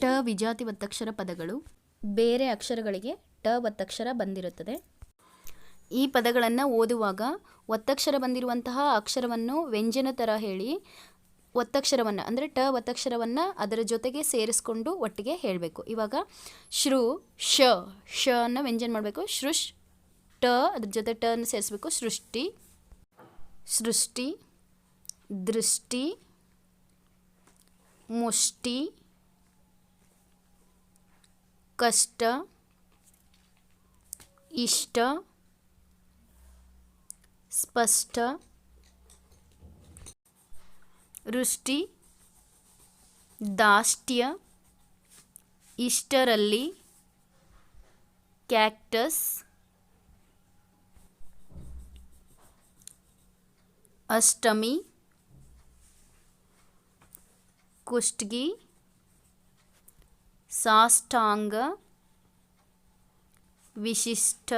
ಟ ವಿಜಾತಿ ಒತ್ತಕ್ಷರ ಪದಗಳು. ಬೇರೆ ಅಕ್ಷರಗಳಿಗೆ ಟ ಒತ್ತಕ್ಷರ ಬಂದಿರುತ್ತದೆ. ಈ ಪದಗಳನ್ನು ಓದುವಾಗ ಒತ್ತಕ್ಷರ ಬಂದಿರುವಂತಹ ಅಕ್ಷರವನ್ನು ವ್ಯಂಜನ ಥರ ಹೇಳಿ ಒತ್ತಕ್ಷರವನ್ನು ಅಂದರೆ ಟ ಒತ್ತಕ್ಷರವನ್ನು ಅದರ ಜೊತೆಗೆ ಸೇರಿಸ್ಕೊಂಡು ಒಟ್ಟಿಗೆ ಹೇಳಬೇಕು. ಇವಾಗ ಶ್ರು ಶ ಶ ಅನ್ನು ವ್ಯಂಜನ ಮಾಡಬೇಕು. ಶೃಷ್ ಟ ಅದ್ರ ಜೊತೆ ಟ ಅನ್ನು ಸೇರಿಸ್ಬೇಕು. ಸೃಷ್ಟಿ ಸೃಷ್ಟಿ ದೃಷ್ಟಿ ಮುಷ್ಟಿ ಕಷ್ಟ ಇಷ್ಟ ಸ್ಪಷ್ಟ ವೃಷ್ಟಿ ದಾಷ್ಟ್ಯ ಇಷ್ಟರಲ್ಲಿ ಕ್ಯಾಕ್ಟಸ್ ಅಷ್ಟಮಿ ಕುಷ್ಟಗಿ ಸಾಷ್ಟಾಂಗ ವಿಶಿಷ್ಟ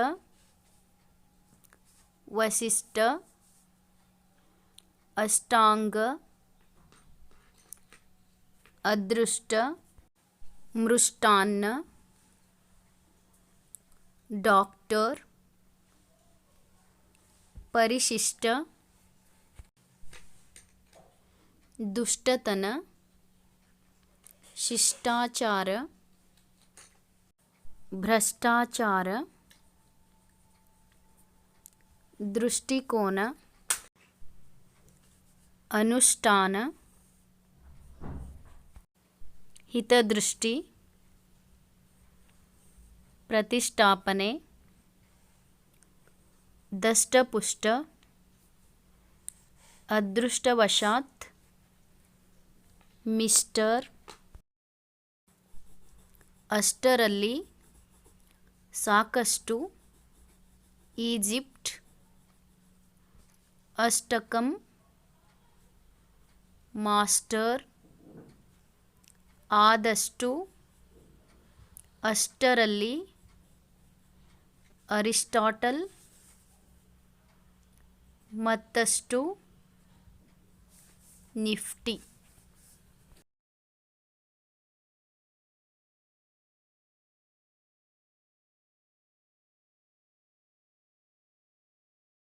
ವಸಿಷ್ಠ ಅಷ್ಟಾಂಗ ಅದೃಷ್ಟ ಮೃಷ್ಟಾನ್ನ ಡಾಕ್ಟರ್ ಪರಿಶಿಷ್ಟ ದುಷ್ಟತನ ಶಿಷ್ಟಾಚಾರ ಭ್ರಷ್ಟಾಚಾರ ದೃಷ್ಟಿಕೋನ ಅನುಷ್ಠಾನ ಹಿತದೃಷ್ಟಿ ಪ್ರತಿಷ್ಠಾಪನೆ ದಷ್ಟಪುಷ್ಟ ಅದೃಷ್ಟವಶಾತ್ ಮಿಸ್ಟರ್ ಅಷ್ಟರಲ್ಲಿ ಸಾಕಷ್ಟು ಈಜಿಪ್ಟ್ ಅಷ್ಟಕಂ ಮಾಸ್ಟರ್ ಆದಷ್ಟು ಅಷ್ಟರಲ್ಲಿ ಅರಿಸ್ಟಾಟಲ್ ಮತ್ತಷ್ಟು ನಿಫ್ಟಿ.